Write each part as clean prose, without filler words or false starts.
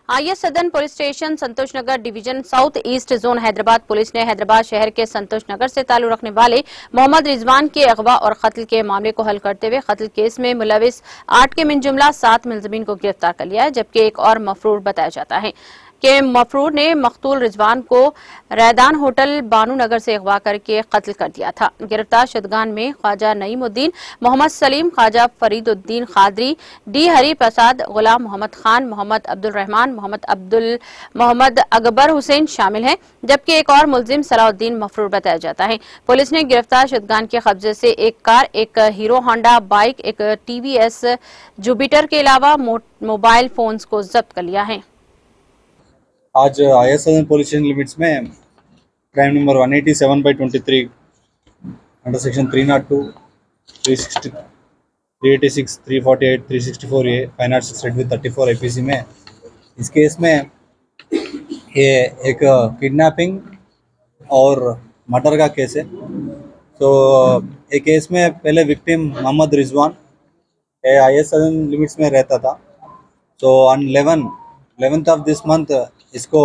IS Sadan police station Santosh Nagar division south east zone Hyderabad police ने हैदराबाद शहर के संतोष नगर से ताल्लुक रखने वाले मोहम्मद रिजवान के अगवा और कत्ल के मामले को हल करते हुए कत्ल केस में मुलविस 8 के मिन जुमला 7 मुलजिमीन को गिरफ्तार कर लिया है, जबकि एक और मफरूर बताया जाता है कि मफरूर ने मकतूल रिजवान को रैदान होटल बानू नगर से अगवा करके कत्ल कर दिया था। गिरफ्तार शुदगान में ख्वाजा नईमुद्दीन, मोहम्मद सलीम, ख्वाजा फरीदुद्दीन कादरी, डी हरी प्रसाद, गुलाम मोहम्मद खान, मोहम्मद अब्दुल रहमान, मोहम्मद अकबर हुसैन शामिल हैं, जबकि एक और मुलजिम सलाउद्दीन मफरूर बताया जाता है। पुलिस ने गिरफ्तार शुदगान के कब्जे से एक कार, एक हीरो होंडा बाइक, एक टीवीएस जुपिटर के अलावा मोबाइल फोन्स को जब्त कर लिया है। आज IS Sadan police station limits में crime number 187/23 under section 302, 360, 386, 348, 364A 506/34 IPC में इस केस में ये एक किडनैपिंग और मर्डर का केस है। तो एक केस में पहले विक्टिम मोहम्मद रिजवान आईएस सदन लिमिट्स में रहता था। तो on 11th of this month इसको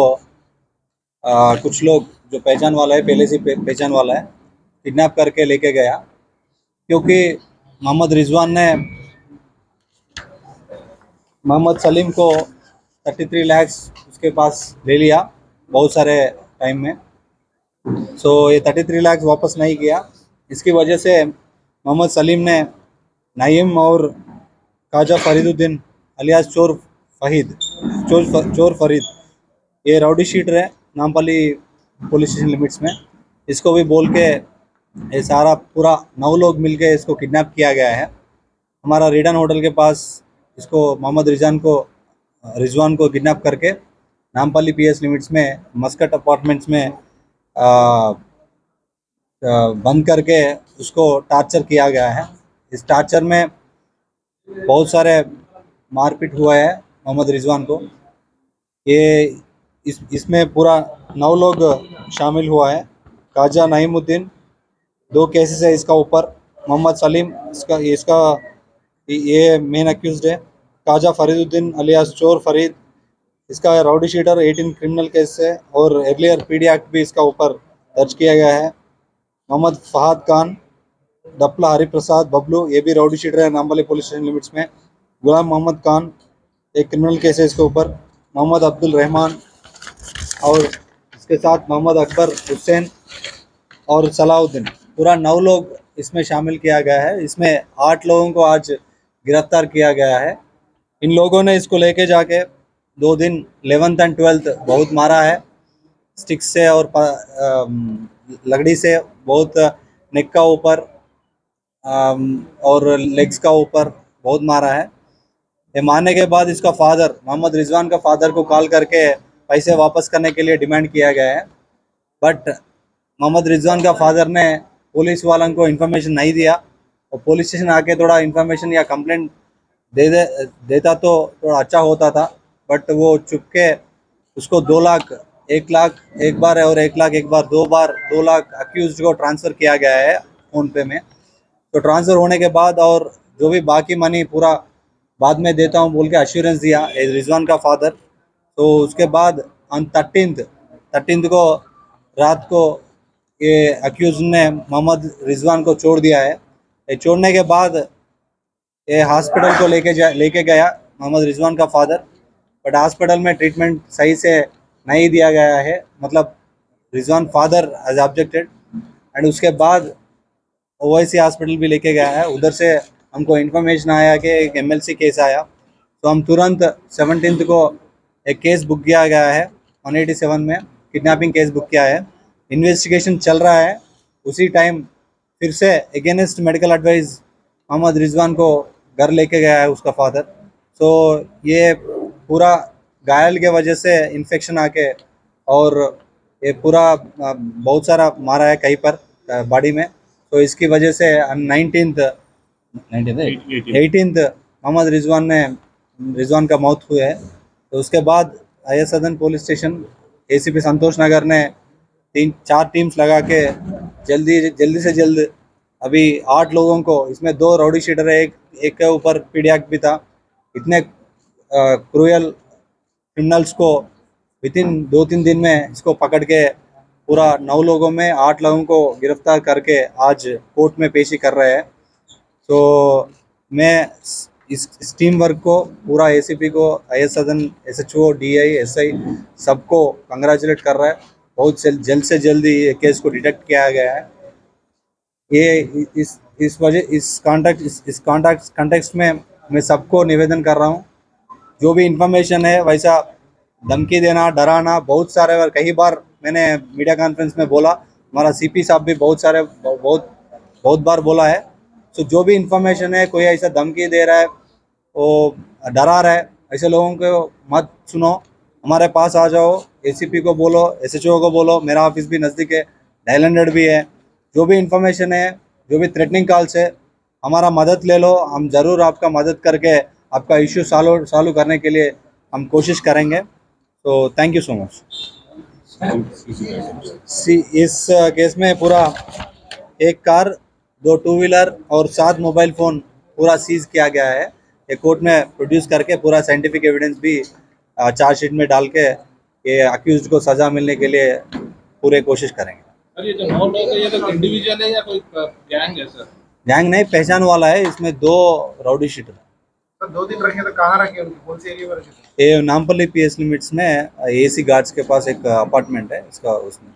कुछ लोग जो पहचान वाला है, पहले से पहचान वाला है, किडनैप करके लेके गया, क्योंकि मोहम्मद रिजवान ने मोहम्मद सलीम को 33 लाख उसके पास ले लिया बहुत सारे टाइम में। सो ये 33 लाख वापस नहीं किया। इसकी वजह से मोहम्मद सलीम ने नईम और ख्वाजा फरीदुद्दीन अलियास चोर फरीद, ये राउडी शीटर है नामपल्ली पुलिस स्टेशन लिमिट्स में, इसको भी बोल के ये सारा पूरा 9 लोग मिलके इसको किडनैप किया गया है। हमारा रेडन होटल के पास इसको मोहम्मद रिजवान को किडनैप करके नामपल्ली पीएस लिमिट्स में मस्कट अपार्टमेंट्स में बंद करके उसको टार्चर किया गया है। इस टार्चर में बहुत सारे मारपीट हुआ है मोहम्मद रिजवान को। ये इसमें पूरा 9 लोग शामिल हुआ है। ख्वाजा नईमुद्दीन 2 केसेस है इसका ऊपर, मोहम्मद सलीम इसका ये मेन अक्यूज्ड है। ख्वाजा फरीदुद्दीन अलियास चोर फरीद, इसका राउडी शीटर 18 क्रिमिनल केस है और अर्लियर पीडी एक्ट भी इसका ऊपर दर्ज किया गया है। मोहम्मद फहाद खान, डपला हरिप्रसाद बबलू, ये भी राउडी शीटर है नामपल्ली पुलिस स्टेशन लिमिट्स में। गुलाम मोहम्मद खान, एक क्रिमिनल केस है इसके ऊपर। मोहम्मद अब्दुल रहमान और इसके साथ मोहम्मद अकबर हुसैन और सलाउद्दीन, पूरा 9 लोग इसमें शामिल किया गया है। इसमें 8 लोगों को आज गिरफ्तार किया गया है। इन लोगों ने इसको लेके जाके 2 दिन 11th and 12th बहुत मारा है, स्टिक से और लकड़ी से, बहुत नेक का ऊपर और लेग्स का ऊपर बहुत मारा है। ये मारने के बाद इसका फादर, मोहम्मद रिजवान का फादर को कॉल करके पैसे वापस करने के लिए डिमांड किया गया है, बट मोहम्मद रिजवान का फादर ने पुलिस वालों को इन्फॉर्मेशन नहीं दिया और पुलिस स्टेशन आके थोड़ा इन्फॉर्मेशन या कंप्लेंट देता तो थोड़ा अच्छा होता था, बट वो चुप के उसको 2 लाख, 1 लाख एक बार है और 1 लाख एक बार, 2 बार 2 लाख अक्यूज को ट्रांसफ़र किया गया है फ़ोन पे में। तो ट्रांसफ़र होने के बाद और जो भी बाकी मनी पूरा बाद में देता हूँ बोल के अश्योरेंस दिया रिजवान का फादर। तो उसके बाद ऑन 13th को रात को ये अक्यूज ने मोहम्मद रिजवान को छोड़ दिया है। ये छोड़ने के बाद ये हॉस्पिटल को लेके गया मोहम्मद रिजवान का फादर, बट हॉस्पिटल में ट्रीटमेंट सही से नहीं दिया गया है, मतलब Rizwan father has objected. And उसके बाद ओवैसी हॉस्पिटल भी लेके गया है। उधर से हमको इन्फॉर्मेशन आया कि एक MLC केस आया, तो हम तुरंत 17th को एक केस बुक किया गया है 187 में, किडनैपिंग केस बुक किया है। इन्वेस्टिगेशन चल रहा है। उसी टाइम फिर से against medical advice Mohammad Rizwan को घर लेके गया है उसका फादर। तो ये पूरा घायल के वजह से इन्फेक्शन आके और ये पूरा बहुत सारा मारा है कहीं पर बॉडी में। तो इसकी वजह से 18th मोहम्मद रिजवान का मौत हुआ है। तो उसके बाद IS Sadan police station ACP संतोष नगर ने 3-4 टीम्स लगा के जल्दी से जल्द अभी 8 लोगों को, इसमें 2 राउडी शीटर है, एक के ऊपर पीडी एक्ट भी था। इतने क्रूयल क्रिमिनल्स को विदिन 2-3 दिन में इसको पकड़ के पूरा 9 लोगों में 8 लोगों को गिरफ्तार करके आज कोर्ट में पेशी कर रहे हैं। तो मैं इस टीम वर्क को पूरा एसीपी को, IS सदन, SHO, DI, SI सबको कंग्रेचुलेट कर रहा है। बहुत जल्द से जल्द ये केस को डिटेक्ट किया गया है। ये इस वजह इस कॉन्टेक्स्ट में मैं सबको निवेदन कर रहा हूँ, जो भी इंफॉर्मेशन है वैसा धमकी देना, डराना, बहुत सारे बार, कई बार मैंने मीडिया कॉन्फ्रेंस में बोला, हमारा CP साहब भी बहुत बार बोला है। सो जो भी इंफॉर्मेशन है, कोई ऐसा धमकी दे रहा है, वो डरा रहा है, ऐसे लोगों को मत सुनो, हमारे पास आ जाओ, ACP को बोलो, SHO को बोलो, मेरा ऑफिस भी नज़दीक है, डायल 100 भी है। जो भी इंफॉर्मेशन है, जो भी थ्रेटनिंग कॉल्स है, हमारा मदद ले लो, हम ज़रूर आपका मदद करके आपका इश्यू सॉल्व करने के लिए हम कोशिश करेंगे। तो थैंक यू सो मच। इस केस में पूरा एक कार, 2 टू व्हीलर और 7 मोबाइल फ़ोन पूरा सीज किया गया है। ये कोर्ट में प्रोड्यूस करके पूरा साइंटिफिक एविडेंस भी चार्जशीट में डाल के ये अक्यूज्ड को सज़ा मिलने के लिए पूरे कोशिश करेंगे। सर, ये जो 9 लोग है, ये तो इंडिविजुअल है या कोई गैंग है सर? गैंग नहीं, पहचान वाला है। इसमें 2 राउडी शीटर। सर 2 दिन रखे तो कहाँ रखे उनको, कौन से एरिया में रखे? ये नामपल्ली PS लिमिट्स में AC गार्ड्स के पास एक अपार्टमेंट है इसका, उसमें